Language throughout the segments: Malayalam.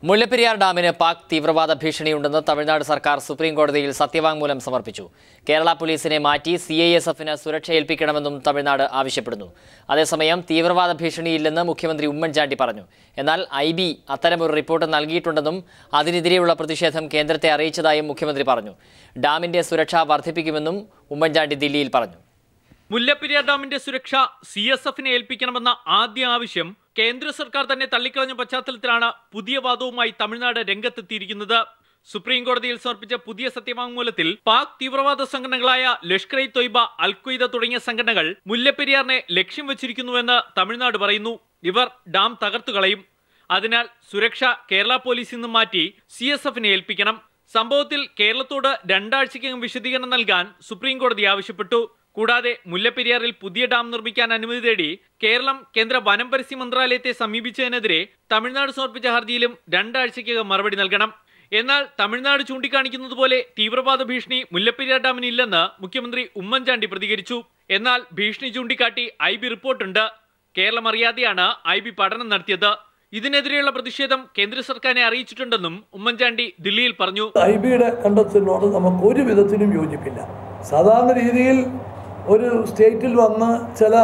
മുല്ലപ്പെരിയാർ ഡാമിന് പാക് തീവ്രവാദ ഭീഷണിയുണ്ടെന്ന് തമിഴ്നാട് സർക്കാർ സുപ്രീം കോടതിയിൽ സത്യവാങ്മൂലം സമർപ്പിച്ചു. കേരള പോലീസിനെ മാറ്റി CISFന് സുരക്ഷ ഏൽപ്പിക്കണമെന്നും തമിഴ്നാട് ആവശ്യപ്പെടുന്നു. അതേസമയം തീവ്രവാദ ഭീഷണിയില്ലെന്ന് മുഖ്യമന്ത്രി ഉമ്മൻചാണ്ടി പറഞ്ഞു. എന്നാൽ IB അത്തരമൊരു റിപ്പോർട്ട് നൽകിയിട്ടുണ്ടെന്നും അതിനെതിരെയുള്ള പ്രതിഷേധം കേന്ദ്രത്തെ അറിയിച്ചതായും മുഖ്യമന്ത്രി പറഞ്ഞു. ഡാമിന്റെ സുരക്ഷ വർദ്ധിപ്പിക്കുമെന്നും ഉമ്മൻചാണ്ടി ദില്ലിയിൽ പറഞ്ഞു. മുല്ലപ്പെരിയാർ ഡാമിന്റെ സുരക്ഷ CSFനെ ഏൽപ്പിക്കണമെന്ന ആദ്യ ആവശ്യം കേന്ദ്ര സർക്കാർ തന്നെ തള്ളിക്കളഞ്ഞ പശ്ചാത്തലത്തിലാണ് പുതിയ വാദവുമായി തമിഴ്നാട് രംഗത്തെത്തിയിരിക്കുന്നത്. സുപ്രീം കോടതിയിൽ സമർപ്പിച്ച പുതിയ സത്യവാങ്മൂലത്തിൽ പാക് തീവ്രവാദ സംഘടനകളായ ലഷ്കർ ഇ തൊയ്ബ, അൽ ഖ്വയ്ദ തുടങ്ങിയ സംഘടനകൾ മുല്ലപ്പെരിയാറിനെ ലക്ഷ്യം വെച്ചിരിക്കുന്നുവെന്ന് തമിഴ്നാട് പറയുന്നു. ഇവർ ഡാം തകർത്തു കളയും. അതിനാൽ സുരക്ഷ കേരള പോലീസിൽ നിന്ന് മാറ്റി CSFനെ ഏൽപ്പിക്കണം. സംഭവത്തിൽ കേരളത്തോട് 2 ആഴ്ചയ്ക്കകം വിശദീകരണം നൽകാൻ സുപ്രീം കോടതി ആവശ്യപ്പെട്ടു. കൂടാതെ മുല്ലപ്പെരിയാറിൽ പുതിയ ഡാം നിർമ്മിക്കാൻ അനുമതി തേടി കേരളം കേന്ദ്ര വനം പരിസ്ഥിതി മന്ത്രാലയത്തെ സമീപിച്ചതിനെതിരെ തമിഴ്നാട് സമർപ്പിച്ച ഹർജിയിലും 2 ആഴ്ചയ്ക്കകം മറുപടി നൽകണം. എന്നാൽ തമിഴ്നാട് ചൂണ്ടിക്കാണിക്കുന്നത് പോലെ തീവ്രവാദ ഭീഷണി മുല്ലപ്പെരിയാർ ഡാമിന് ഇല്ലെന്ന് മുഖ്യമന്ത്രി ഉമ്മൻചാണ്ടി പ്രതികരിച്ചു. എന്നാൽ ഭീഷണി ചൂണ്ടിക്കാട്ടി IB റിപ്പോർട്ടുണ്ട്. കേരളം അറിയാതെയാണ് IB പഠനം നടത്തിയത്. ഇതിനെതിരെയുള്ള പ്രതിഷേധം കേന്ദ്ര സർക്കാരിനെ അറിയിച്ചിട്ടുണ്ടെന്നും ഉമ്മൻചാണ്ടി ദില്ലിയിൽ പറഞ്ഞു. IBയുടെ കണ്ടെത്തലിനോട് നമുക്ക് ഒരു വിധത്തിലും യോജിപ്പില്ല. സാധാരണ രീതിയിൽ ഒരു സ്റ്റേറ്റിൽ വന്ന് ചില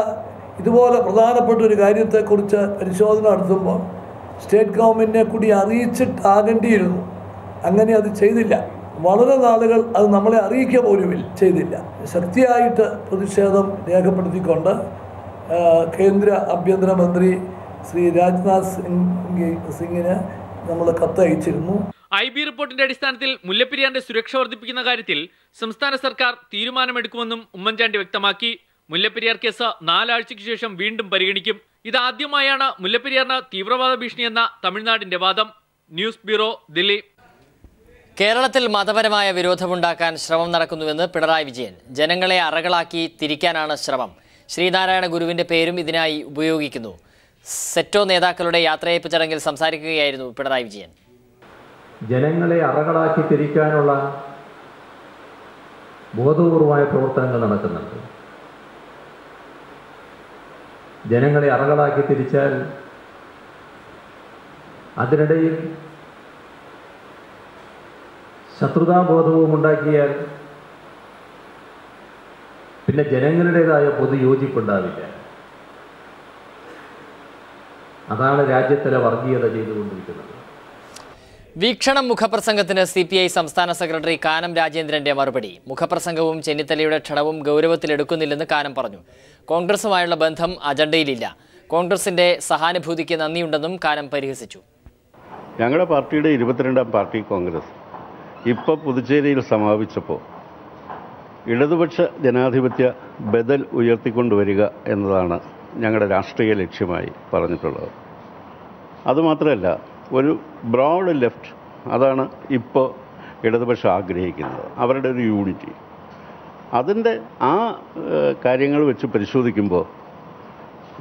ഇതുപോലെ പ്രധാനപ്പെട്ട ഒരു കാര്യത്തെക്കുറിച്ച് പരിശോധന നടത്തുമ്പോൾ സ്റ്റേറ്റ് ഗവൺമെൻറ്റിനെ കൂടി അറിയിച്ചിട്ടാകേണ്ടിയിരുന്നു. അങ്ങനെ അത് ചെയ്തില്ല. വളരെ നാളുകൾ അത് നമ്മളെ അറിയിക്കുക പോലും ചെയ്തില്ല. ശക്തിയായിട്ട് പ്രതിഷേധം രേഖപ്പെടുത്തിക്കൊണ്ട് കേന്ദ്ര ആഭ്യന്തരമന്ത്രി ശ്രീ രാജ്നാഥ് സിംഗിന് നമ്മൾ കത്തയച്ചിരുന്നു. IB റിപ്പോർട്ടിന്റെ അടിസ്ഥാനത്തിൽ മുല്ലപ്പെരിയാറിന്റെ സുരക്ഷ വർദ്ധിപ്പിക്കുന്ന കാര്യത്തിൽ സംസ്ഥാന സർക്കാർ തീരുമാനമെടുക്കുമെന്നും ഉമ്മൻചാണ്ടി വ്യക്തമാക്കി. മുല്ലപ്പെരിയാർ കേസ് 4 ആഴ്ചയ്ക്ക് ശേഷം വീണ്ടും പരിഗണിക്കും. ഇതാദ്യമായാണ് മുല്ലപ്പെരിയാറിന് തീവ്രവാദ ഭീഷണി എന്ന തമിഴ്നാടിന്റെ വാദം. News bureau, Delhi. കേരളത്തിൽ മതപരമായ വിരോധമുണ്ടാക്കാൻ ശ്രമം നടക്കുന്നുവെന്ന് പിണറായി വിജയൻ. ജനങ്ങളെ അറകളാക്കി തിരിക്കാനാണ് ശ്രമം. ശ്രീനാരായണ ഗുരുവിന്റെ പേരും ഇതിനായി ഉപയോഗിക്കുന്നു. സെറ്റോ നേതാക്കളുടെ യാത്രയയപ്പ് ചടങ്ങിൽ സംസാരിക്കുകയായിരുന്നു പിണറായി വിജയൻ. ജനങ്ങളെ അറകളാക്കി തിരിക്കാനുള്ള ബോധപൂർവമായ പ്രവർത്തനങ്ങൾ നടക്കുന്നുണ്ട്. ജനങ്ങളെ അറകളാക്കി തിരിച്ചാൽ അതിനിടയിൽ ശത്രുതാബോധവും ഉണ്ടാക്കിയാൽ പിന്നെ ജനങ്ങളുടേതായ പൊതുയോജിപ്പുണ്ടാവില്ല. അതാണ് രാജ്യത്തിലെ വർഗീയത ചെയ്തുകൊണ്ടിരിക്കുന്നത്. വീക്ഷണം മുഖപ്രസംഗത്തിന് CPI സംസ്ഥാന സെക്രട്ടറി കാനം രാജേന്ദ്രന്റെ മറുപടി. മുഖപ്രസംഗവും ചെന്നിത്തലയുടെ ക്ഷണവും ഗൗരവത്തിലെടുക്കുന്നില്ലെന്ന് കാനം പറഞ്ഞു. കോൺഗ്രസുമായുള്ള ബന്ധം അജണ്ടയിലില്ല. കോൺഗ്രസിന്റെ സഹാനുഭൂതിക്ക് നന്ദിയുണ്ടെന്നും കാനം പരിഹസിച്ചു. ഞങ്ങളുടെ പാർട്ടിയുടെ 22ാം പാർട്ടി കോൺഗ്രസ് ഇപ്പോൾ പുതുച്ചേരിയിൽ സമാപിച്ചപ്പോൾ ഇടതുപക്ഷ ജനാധിപത്യ ബദൽ ഉയർത്തിക്കൊണ്ടുവരിക എന്നതാണ് ഞങ്ങളുടെ രാഷ്ട്രീയ ലക്ഷ്യമായി പറഞ്ഞിട്ടുള്ളത്. അതുമാത്രമല്ല, ഒരു ബ്രോഡ് ലെഫ്റ്റ്, അതാണ് ഇപ്പോൾ ഇടതുപക്ഷം ആഗ്രഹിക്കുന്നത്, അവരുടെ ഒരു യൂണിറ്റി. അതിൻ്റെ ആ കാര്യങ്ങൾ വെച്ച് പരിശോധിക്കുമ്പോൾ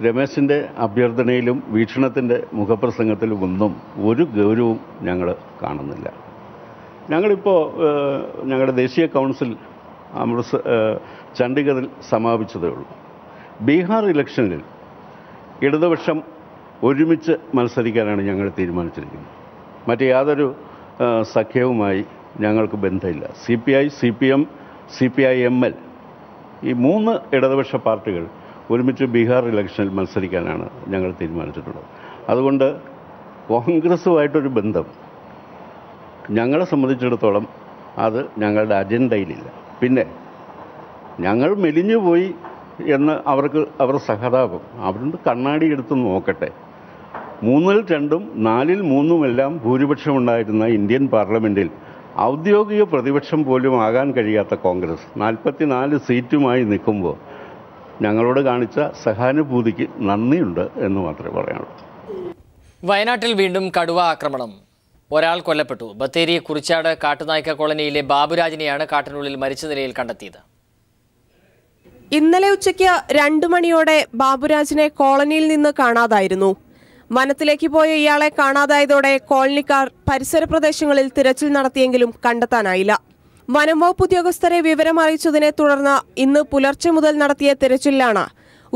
രമേശിൻ്റെ അഭ്യർത്ഥനയിലും വീക്ഷണത്തിൻ്റെ മുഖപ്രസംഗത്തിലും ഒന്നും ഒരു ഗൗരവവും ഞങ്ങൾ കാണുന്നില്ല. ഞങ്ങളിപ്പോൾ ഞങ്ങളുടെ ദേശീയ കൗൺസിൽ ചണ്ഡീഗഡിൽ സമാപിച്ചതേ ഉള്ളൂ. ബീഹാർ ഇലക്ഷനിൽ ഇടതുപക്ഷം ഒരുമിച്ച് മത്സരിക്കാനാണ് ഞങ്ങൾ തീരുമാനിച്ചിരിക്കുന്നത്. മറ്റ് യാതൊരു സഖ്യവുമായി ഞങ്ങൾക്ക് ബന്ധമില്ല. CPI, CPM, CPI-ML ഈ 3 ഇടതുപക്ഷ പാർട്ടികൾ ഒരുമിച്ച് ബീഹാർ ഇലക്ഷനിൽ മത്സരിക്കാനാണ് ഞങ്ങൾ തീരുമാനിച്ചിട്ടുള്ളത്. അതുകൊണ്ട് കോൺഗ്രസുമായിട്ടൊരു ബന്ധം ഞങ്ങളെ സംബന്ധിച്ചിടത്തോളം അത് ഞങ്ങളുടെ അജണ്ടയിലില്ല. പിന്നെ ഞങ്ങൾ മെലിഞ്ഞുപോയി എന്ന് അവർ സഹതാപം, അവരുടെ കണ്ണാടി എടുത്ത് നോക്കട്ടെ. 3-ൽ 2-ഉം 4-ൽ 3-ഉമെല്ലാം ഭൂരിപക്ഷമുണ്ടായിരുന്ന ഇന്ത്യൻ പാർലമെൻറ്റിൽ ഔദ്യോഗിക പ്രതിപക്ഷം പോലും ആകാൻ കഴിയാത്ത കോൺഗ്രസ് 44 സീറ്റുമായി നിൽക്കുമ്പോൾ ഞങ്ങളോട് കാണിച്ച സഹാനുഭൂതിക്ക് നന്ദിയുണ്ട് എന്ന് മാത്രമേ പറയാനുള്ളൂ. വയനാട്ടിൽ വീണ്ടും കടുവ ആക്രമണം. ഒരാൾ കൊല്ലപ്പെട്ടു. ബത്തേരി കുറിച്ചാട് കാട്ടുനായ്ക്ക കോളനിയിലെ ബാബുരാജിനെയാണ് കാട്ടിനുള്ളിൽ മരിച്ച നിലയിൽ കണ്ടെത്തിയത്. ഇന്നലെ ഉച്ചയ്ക്ക് 2 മണിയോടെ ബാബുരാജിനെ കോളനിയിൽ നിന്ന് കാണാതായിരുന്നു. വനത്തിലേക്ക് പോയ ഇയാളെ കാണാതായതോടെ കോളനിക്കാർ പരിസര പ്രദേശങ്ങളിൽ തിരച്ചിൽ നടത്തിയെങ്കിലും കണ്ടെത്താനായില്ല. വനം വകുപ്പ് ഉദ്യോഗസ്ഥരെ വിവരം അറിയിച്ചതിനെ തുടർന്ന് ഇന്ന് പുലർച്ചെ മുതൽ നടത്തിയ തിരച്ചിലാണ്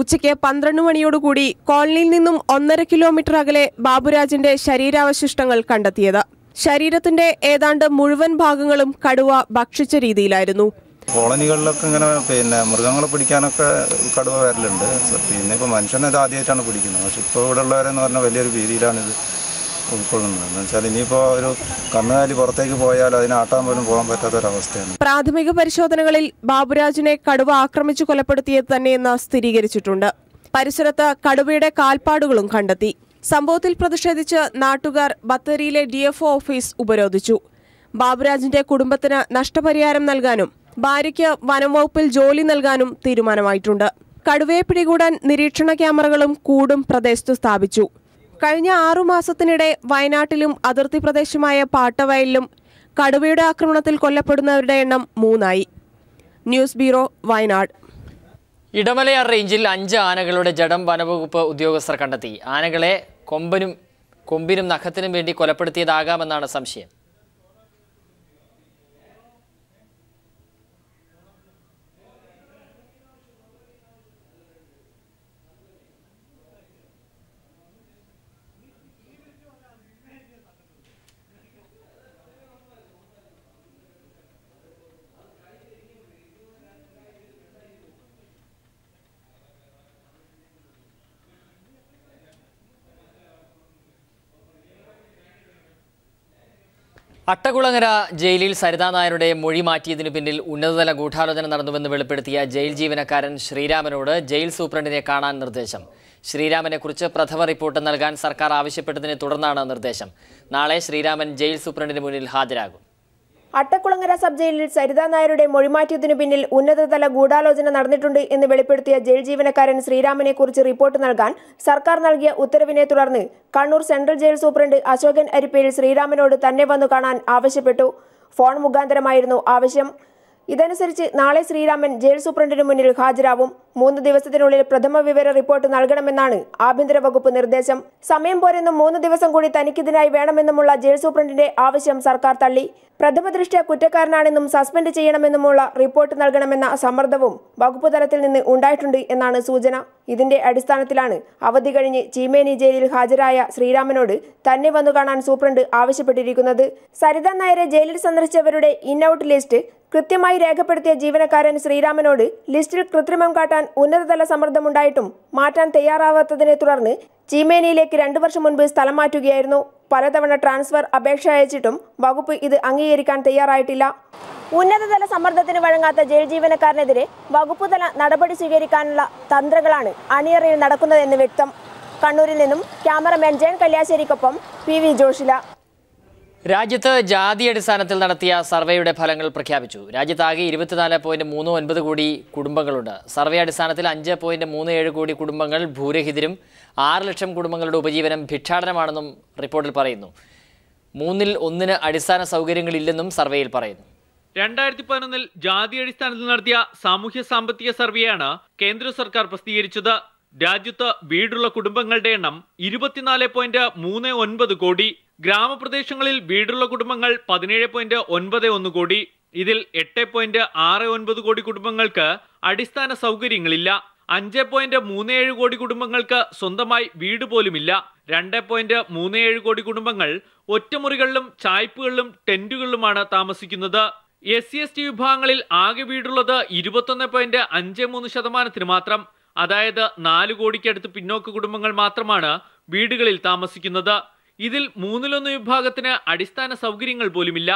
ഉച്ചയ്ക്ക് 12 മണിയോടുകൂടി കോളനിയിൽ നിന്നും 1.5 കിലോമീറ്റർ അകലെ ബാബുരാജിന്റെ ശരീരാവശിഷ്ടങ്ങൾ കണ്ടെത്തിയത്. ശരീരത്തിന്റെ ഏതാണ്ട് മുഴുവൻ ഭാഗങ്ങളും കടുവ ഭക്ഷിച്ച രീതിയിലായിരുന്നു. കോളനികളിലൊക്കെ ഇങ്ങനെ മൃഗങ്ങളെ പിടിക്കാനൊക്കെ കടുവ വരലുണ്ട്. പിന്നെ ഇപ്പോൾ മനുഷ്യനെ ഇത് ആദ്യമായിട്ടാണ് പിടിക്കുന്നത്. പക്ഷെ ഇപ്പോൾ ഇവിടെ ഉള്ളവരെന്ന് പറഞ്ഞാൽ വലിയൊരു ഭീതിയിലാണിത് ഉൾക്കൊള്ളുന്നത്. എന്ന് വെച്ചാൽ ഇനിയിപ്പോൾ ഒരു കന്നുകാലി പുറത്തേക്ക് പോയാൽ അതിനെ ആട്ടാൻ പോലും പോകാൻ പറ്റാത്തൊരവസ്ഥയാണ്. പ്രാഥമിക പരിശോധനകളിൽ ബാബുരാജിനെ കടുവ ആക്രമിച്ചു കൊലപ്പെടുത്തിയത് തന്നെയെന്ന് സ്ഥിരീകരിച്ചിട്ടുണ്ട്. പരിസരത്ത് കടുവയുടെ കാൽപ്പാടുകളും കണ്ടെത്തി. സംഭവത്തിൽ പ്രതിഷേധിച്ച് നാട്ടുകാർ ബത്തേരിയിലെ DFO ഓഫീസ് ഉപരോധിച്ചു. ബാബുരാജിന്റെ കുടുംബത്തിന് നഷ്ടപരിഹാരം നൽകാനും ഭാര്യയ്ക്ക് വനംവകുപ്പിൽ ജോലി നൽകാനും തീരുമാനമായിട്ടുണ്ട്. കടുവയെ പിടികൂടാൻ നിരീക്ഷണ ക്യാമറകളും കൂടും പ്രദേശത്ത് സ്ഥാപിച്ചു. കഴിഞ്ഞ 6 മാസത്തിനിടെ വയനാട്ടിലും അതിർത്തി പ്രദേശമായ പാട്ടവയലിലും കടുവയുടെ ആക്രമണത്തിൽ കൊല്ലപ്പെടുന്നവരുടെ എണ്ണം 3 ന്യൂസ് ബ്യൂറോ, വയനാട്. ഇടമലയാർ റേഞ്ചിൽ 5 ആനകളുടെ ജഡം വനവകുപ്പ് ഉദ്യോഗസ്ഥർ കണ്ടെത്തി. ആനകളെ കൊമ്പിനും നഖത്തിനും വേണ്ടി കൊലപ്പെടുത്തിയതാകാമെന്നാണ് സംശയം. അട്ടകുളങ്ങര ജയിലിൽ സരിതാ നായരുടെ മൊഴി മാറ്റിയതിനു പിന്നിൽ ഉന്നതതല ഗൂഢാലോചന നടന്നുവെന്ന് വെളിപ്പെടുത്തിയ ജയിൽ ജീവനക്കാരൻ ശ്രീരാമനോട് ജയിൽ സൂപ്രണ്ടിനെ കാണാൻ നിർദ്ദേശം. ശ്രീരാമനെക്കുറിച്ച് പ്രഥമ റിപ്പോർട്ട് നൽകാൻ സർക്കാർ ആവശ്യപ്പെട്ടതിനെ തുടർന്നാണ് നിർദ്ദേശം. നാളെ ശ്രീരാമൻ ജയിൽ സൂപ്രണ്ടിന് മുന്നിൽ ഹാജരാകും. അട്ടക്കുളങ്ങര സബ് ജയിലിൽ സരിതാ നായരുടെ മൊഴിമാറ്റിയതിനു പിന്നിൽ ഉന്നതതല ഗൂഢാലോചന നടന്നിട്ടുണ്ട് എന്ന് വെളിപ്പെടുത്തിയ ജയിൽ ജീവനക്കാരൻ ശ്രീരാമനെ കുറിച്ച് റിപ്പോർട്ട് നൽകാൻ സർക്കാർ നൽകിയ ഉത്തരവിനെ തുടർന്ന് Kannur central jail superintendent Ashokan അരിപ്പയിൽ ശ്രീരാമനോട് തന്നെ വന്നു കാണാൻ ആവശ്യപ്പെട്ടു. ഫോൺ മുഖാന്തരമായിരുന്നു ആവശ്യം. ഇതനുസരിച്ച് നാളെ ശ്രീരാമൻ ജയിൽ സൂപ്രണ്ടിന് മുന്നിൽ ഹാജരാവും. 3 ദിവസത്തിനുള്ളിൽ പ്രഥമ വിവര റിപ്പോർട്ട് നൽകണമെന്നാണ് ആഭ്യന്തര വകുപ്പ് നിർദ്ദേശം. സമയം പോരെന്നും 3 ദിവസം കൂടി തനിക്കിതിനായി വേണമെന്നുമുള്ള ജയിൽ സൂപ്രണ്ടിന്റെ ആവശ്യം സർക്കാർ തള്ളി. പ്രഥമ ദൃഷ്ട്യാ കുറ്റക്കാരനാണെന്നും സസ്പെൻഡ് ചെയ്യണമെന്നുമുള്ള റിപ്പോർട്ട് നൽകണമെന്ന സമ്മർദ്ദവും വകുപ്പ് തലത്തിൽ നിന്ന് ഉണ്ടായിട്ടുണ്ട് എന്നാണ് സൂചന. ഇതിന്റെ അടിസ്ഥാനത്തിലാണ് അവധി കഴിഞ്ഞ് ചീമേനി ജയിലിൽ ഹാജരായ ശ്രീരാമനോട് തന്നെ വന്നു കാണാൻ സൂപ്രണ്ട് ആവശ്യപ്പെട്ടിരിക്കുന്നത്. സരിതാ നായരെ ജയിലിൽ സന്ദർശിച്ചവരുടെ ഇൻ ഔട്ട് ലിസ്റ്റ് കൃത്യമായി രേഖപ്പെടുത്തിയ ജീവനക്കാരൻ ശ്രീരാമനോട് ലിസ്റ്റിൽ കൃത്രിമം കാട്ടാൻ ഉന്നതതല സമ്മർദ്ദമുണ്ടായിട്ടും മാറ്റാൻ തയ്യാറാവാത്തതിനെ തുടർന്ന് ചീമേനിയിലേക്ക് 2 വർഷം മുൻപ് സ്ഥലം മാറ്റുകയായിരുന്നു. പലതവണ ട്രാൻസ്ഫർ അപേക്ഷ അയച്ചിട്ടും വകുപ്പ് ഇത് അംഗീകരിക്കാൻ തയ്യാറായിട്ടില്ല. ഉന്നതതല സമ്മർദ്ദത്തിന് വഴങ്ങാത്ത ജയിൽ ജീവനക്കാരനെതിരെ വകുപ്പുതല നടപടി സ്വീകരിക്കാനുള്ള തന്ത്രങ്ങളാണ് അണിയറയിൽ നടക്കുന്നതെന്ന് വ്യക്തം. കണ്ണൂരിൽ നിന്നും ക്യാമറമാൻ ജയൻ കല്യാശ്ശേരിക്കൊപ്പം PV ജോഷില. രാജ്യത്ത് ജാതി അടിസ്ഥാനത്തിൽ നടത്തിയ സർവേയുടെ ഫലങ്ങൾ പ്രഖ്യാപിച്ചു. രാജ്യത്താകെ 24.39 കോടി കുടുംബങ്ങളുണ്ട്. സർവേ അടിസ്ഥാനത്തിൽ 5.37 കോടി കുടുംബങ്ങൾ ഭൂരഹിതരും 6 ലക്ഷം കുടുംബങ്ങളുടെ ഉപജീവനം ഭിക്ഷാടനമാണെന്നും റിപ്പോർട്ടിൽ പറയുന്നു. 3-ൽ 1 അടിസ്ഥാന സൗകര്യങ്ങളില്ലെന്നും സർവേയിൽ പറയുന്നു. 2011 ജാതി അടിസ്ഥാനത്തിൽ നടത്തിയ സാമൂഹ്യ സാമ്പത്തിക സർവേയാണ് കേന്ദ്ര സർക്കാർ പ്രസിദ്ധീകരിച്ചത്. രാജ്യത്ത് വീടുള്ള കുടുംബങ്ങളുടെ എണ്ണം 24.39 കോടി. ഗ്രാമപ്രദേശങ്ങളിൽ വീടുള്ള കുടുംബങ്ങൾ 17.91 കോടി. ഇതിൽ 8.69 കോടി കുടുംബങ്ങൾക്ക് അടിസ്ഥാന സൗകര്യങ്ങളില്ല. 5.37 കോടി കുടുംബങ്ങൾക്ക് സ്വന്തമായി വീട് പോലുമില്ല. 2.37 കോടി കുടുംബങ്ങൾ ഒറ്റമുറികളിലും ചായ്പുകളിലും ടെന്റുകളിലുമാണ് താമസിക്കുന്നത്. SC/ST വിഭാഗങ്ങളിൽ ആകെ വീടുള്ളത് 21.53% മാത്രം. അതായത് 4 കോടിക്കടുത്ത് പിന്നോക്ക കുടുംബങ്ങൾ മാത്രമാണ് വീടുകളിൽ താമസിക്കുന്നത്. ഇതിൽ 1/3 വിഭാഗത്തിന് അടിസ്ഥാന സൗകര്യങ്ങൾ പോലുമില്ല.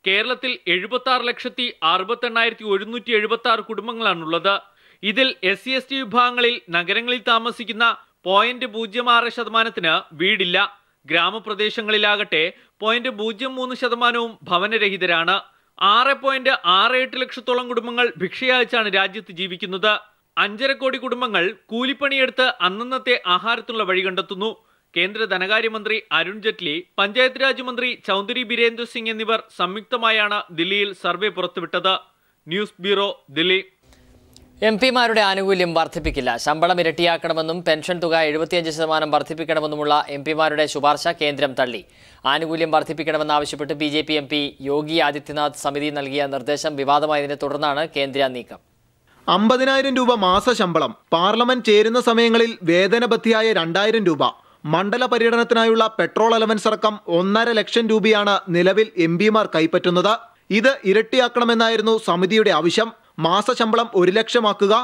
കേരളത്തിൽ 76,68,176 കുടുംബങ്ങളാണുള്ളത്. ഇതിൽ SC/ST വിഭാഗങ്ങളിൽ നഗരങ്ങളിൽ താമസിക്കുന്ന 0.06% വീടില്ല. ഗ്രാമപ്രദേശങ്ങളിലാകട്ടെ 0.03% ഭവനരഹിതരാണ്. 6.68 ലക്ഷത്തോളം കുടുംബങ്ങൾ ഭിക്ഷയായിച്ചാണ് രാജ്യത്ത് ജീവിക്കുന്നത്. 5.5 കോടി കുടുംബങ്ങൾ കൂലിപ്പണിയെടുത്ത് അന്നന്നത്തെ ആഹാരത്തിനുള്ള വഴി കണ്ടെത്തുന്നു. കേന്ദ്ര ധനകാര്യമന്ത്രി അരുൺ ജെയ്റ്റ്ലി, പഞ്ചായത്ത് രാജ് മന്ത്രി ചൗധരി ബീരേന്ദ്ര സിംഗ് എന്നിവർ സംയുക്തമായാണ് ദില്ലിയിൽ സർവേ പുറത്തുവിട്ടത്. News bureau, Delhi. MP-മാരുടെ ആനുകൂല്യം വർദ്ധിപ്പിക്കില്ല. ശമ്പളം ഇരട്ടിയാക്കണമെന്നും പെൻഷൻ തുക 75% വർദ്ധിപ്പിക്കണമെന്നുമുള്ള MP-മാരുടെ ശുപാർശ കേന്ദ്രം തള്ളി. ആനുകൂല്യം വർദ്ധിപ്പിക്കണമെന്നാവശ്യപ്പെട്ട് BJP MP യോഗി ആദിത്യനാഥ് സമിതി നൽകിയ നിർദ്ദേശം വിവാദമായതിനെ തുടർന്നാണ് കേന്ദ്ര നീക്കം. 50,000 രൂപ മാസ ശമ്പളം, പാർലമെന്റ് ചേരുന്ന സമയങ്ങളിൽ വേതനബദ്ധിയായ 2,000 രൂപ, മണ്ഡല പര്യടനത്തിനായുള്ള പെട്രോൾ അലവൻസ് അടക്കം 1.5 ലക്ഷം രൂപയാണ് നിലവിൽ MP-മാർ കൈപ്പറ്റുന്നത്. ഇത് ഇരട്ടിയാക്കണമെന്നായിരുന്നു സമിതിയുടെ ആവശ്യം. മാസശമ്പളം 1 ലക്ഷമാക്കുക,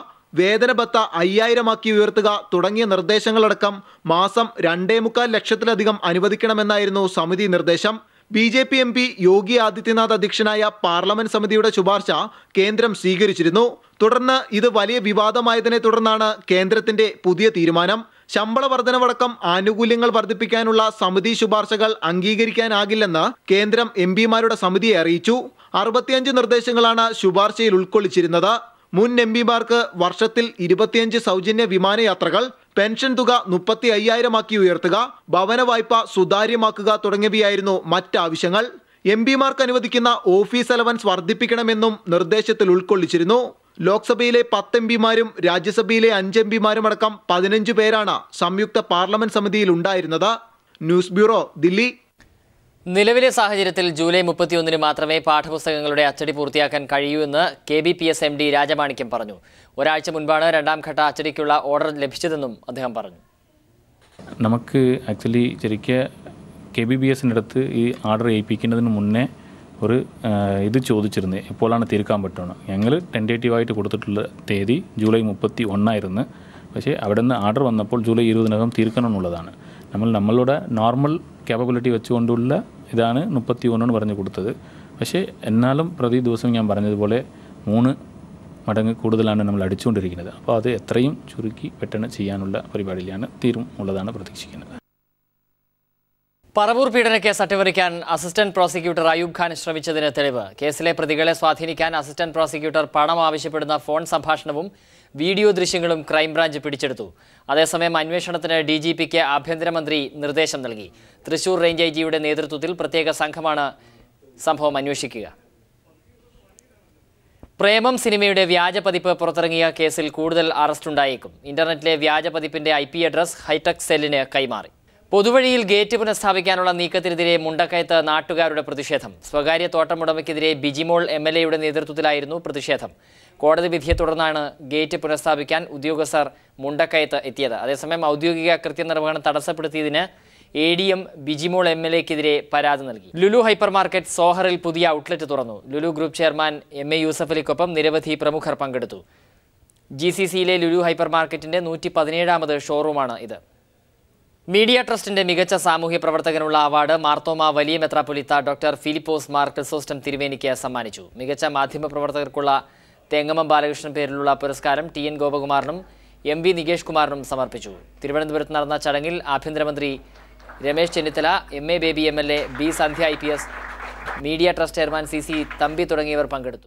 വേതനബത്ത 5,000 ഉയർത്തുക തുടങ്ങിയ നിർദ്ദേശങ്ങളടക്കം മാസം 2.25 ലക്ഷത്തിലധികം അനുവദിക്കണമെന്നായിരുന്നു സമിതി നിർദ്ദേശം. BJP MP യോഗി ആദിത്യനാഥ് അധ്യക്ഷനായ പാർലമെന്റ് സമിതിയുടെ ശുപാർശ കേന്ദ്രം സ്വീകരിച്ചിരുന്നു. തുടർന്ന് ഇത് വലിയ വിവാദമായതിനെ തുടർന്നാണ് കേന്ദ്രത്തിന്റെ പുതിയ തീരുമാനം. ശമ്പള വർധനവടക്കം ആനുകൂല്യങ്ങൾ വർദ്ധിപ്പിക്കാനുള്ള സമിതി ശുപാർശകൾ അംഗീകരിക്കാനാകില്ലെന്ന് കേന്ദ്രം MP-മാരുടെ സമിതിയെ അറിയിച്ചു. 65 നിർദ്ദേശങ്ങളാണ് ശുപാർശയിൽ ഉൾക്കൊള്ളിച്ചിരുന്നത്. മുൻ MP-മാർക്ക് വർഷത്തിൽ 25 സൗജന്യ വിമാനയാത്രകൾ, പെൻഷൻ തുക 35,000 ഉയർത്തുക, ഭവന വായ്പ സുതാര്യമാക്കുക തുടങ്ങിയവയായിരുന്നു മറ്റാവശ്യങ്ങൾ. MP-മാർക്ക് അനുവദിക്കുന്ന ഓഫീസ് അലവൻസ് വർദ്ധിപ്പിക്കണമെന്നും നിർദ്ദേശത്തിൽ ഉൾക്കൊള്ളിച്ചിരുന്നു. ലോക്സഭയിലെ 10 MP-മാരും രാജ്യസഭയിലെ 5 MP-മാരും അടക്കം 15 പേരാണ് സംയുക്ത പാർലമെന്റ് സമിതിയിൽ ഉണ്ടായിരുന്നത്. News bureau, Delhi. നിലവിലെ സാഹചര്യത്തിൽ ജൂലൈ 31 മാത്രമേ പാഠപുസ്തകങ്ങളുടെ അച്ചടി പൂർത്തിയാക്കാൻ കഴിയൂ എന്ന് KBPS MD രാജമാണിക്യം പറഞ്ഞു. ഒരാഴ്ച മുൻപാണ് 2ാം ഘട്ട അച്ചടിക്കുള്ള ഓർഡർ ലഭിച്ചതെന്നും അദ്ദേഹം പറഞ്ഞു. നമുക്ക് ആക്ച്വലി ശരിക്കും KBPS-നടുത്ത് ഈ ഓർഡർ ഏൽപ്പിക്കുന്നതിന് മുന്നേ ഒരു ഇത് ചോദിച്ചിരുന്നത് എപ്പോഴാണ് തീർക്കാൻ പറ്റുന്നത്. ഞങ്ങൾ ടെൻറ്റേറ്റീവായിട്ട് കൊടുത്തിട്ടുള്ള തീയതി ജൂലൈ 31 പക്ഷേ അവിടെ നിന്ന് ഓർഡർ വന്നപ്പോൾ ജൂലൈ 20 തീർക്കണമെന്നുള്ളതാണ്. നമ്മളുടെ നോർമൽ ക്യാപ്പബിലിറ്റി വെച്ചുകൊണ്ടുള്ള ഇതാണ് 31 പറഞ്ഞു കൊടുത്തത്. പക്ഷേ എന്നാലും പ്രതി ദിവസം ഞാൻ പറഞ്ഞതുപോലെ 3 മടങ്ങ് കൂടുതലാണ് നമ്മൾ അടിച്ചുകൊണ്ടിരിക്കുന്നത്. അപ്പോൾ അത് എത്രയും ചുരുക്കി പെട്ടെന്ന് ചെയ്യാനുള്ള പരിപാടിയിലാണ് തീരുമുള്ളതാണ് പ്രതീക്ഷിക്കുന്നത്. പറവൂർ പീഡനക്കേസ് അട്ടിമറിക്കാൻ അസിസ്റ്റന്റ് പ്രോസിക്യൂട്ടർ അയൂബ് ഖാൻ ശ്രമിച്ചതിന് തെളിവ്. കേസിലെ പ്രതികളെ സ്വാധീനിക്കാൻ അസിസ്റ്റന്റ് പ്രോസിക്യൂട്ടർ പണം ആവശ്യപ്പെടുന്ന ഫോൺ സംഭാഷണവും വീഡിയോ ദൃശ്യങ്ങളും ക്രൈംബ്രാഞ്ച് പിടിച്ചെടുത്തു. അതേസമയം അന്വേഷണത്തിന് DGPക്ക് ആഭ്യന്തരമന്ത്രി നിർദ്ദേശം നൽകി. തൃശൂർ റേഞ്ച് IGയുടെ നേതൃത്വത്തിൽ പ്രത്യേക സംഘമാണ് സംഭവം അന്വേഷിക്കുക. പ്രേമം സിനിമയുടെ വ്യാജപതിപ്പ് പുറത്തിറങ്ങിയ കേസിൽ കൂടുതൽ അറസ്റ്റുണ്ടായേക്കും. ഇന്റർനെറ്റിലെ വ്യാജപതിപ്പിന്റെ IP അഡ്രസ് ഹൈടെക് സെല്ലിന് കൈമാറി. പൊതുവഴിയിൽ ഗേറ്റ് പുനഃസ്ഥാപിക്കാനുള്ള നീക്കത്തിനെതിരെ മുണ്ടക്കയത്ത് നാട്ടുകാരുടെ പ്രതിഷേധം. സ്വകാര്യ തോട്ടമുടമയ്ക്കെതിരെ ബിജിമോൾ MLAയുടെ നേതൃത്വത്തിലായിരുന്നു പ്രതിഷേധം. കോടതി വിധിയെ തുടർന്നാണ് ഗേറ്റ് പുനഃസ്ഥാപിക്കാൻ ഉദ്യോഗസ്ഥർ മുണ്ടക്കയത്ത് എത്തിയത്. അതേസമയം ഔദ്യോഗിക കൃത്യനിർവഹണം തടസ്സപ്പെടുത്തിയതിന് ADM ബിജിമോൾ MLAക്കെതിരെ പരാതി നൽകി. ലുലു ഹൈപ്പർ മാർക്കറ്റ് സോഹറിൽ പുതിയ ഔട്ട്ലെറ്റ് തുറന്നു. ലുലു ഗ്രൂപ്പ് ചെയർമാൻ MA യൂസഫലിക്കൊപ്പം നിരവധി പ്രമുഖർ പങ്കെടുത്തു. GCCയിലെ ലുലു ഹൈപ്പർ മാർക്കറ്റിന്റെ 117ാമത് ഷോറൂമാണ് ഇത്. മീഡിയ ട്രസ്റ്റിന്റെ മികച്ച സാമൂഹ്യ പ്രവർത്തകനുള്ള അവാർഡ് മാർത്തോമ വലിയ മെത്രാപ്പൊലീത്ത ഡോക്ടർ ഫിലിപ്പോസ് മാർ ക്രിസോസ്റ്റം തിരുവേനിക്ക് സമ്മാനിച്ചു. മികച്ച മാധ്യമ പ്രവർത്തകർക്കുള്ള തെങ്ങമം ബാലകൃഷ്ണൻ പേരിലുള്ള പുരസ്കാരം TN ഗോപകുമാറിനും MV നികേഷ് കുമാറിനും സമർപ്പിച്ചു. തിരുവനന്തപുരത്ത് നടന്ന ചടങ്ങിൽ ആഭ്യന്തരമന്ത്രി Ramesh Chennithala, MA baby MLA, B സന്ധ്യ IPS, media trust chairman CC Thampi തുടങ്ങിയവർ പങ്കെടുത്തു.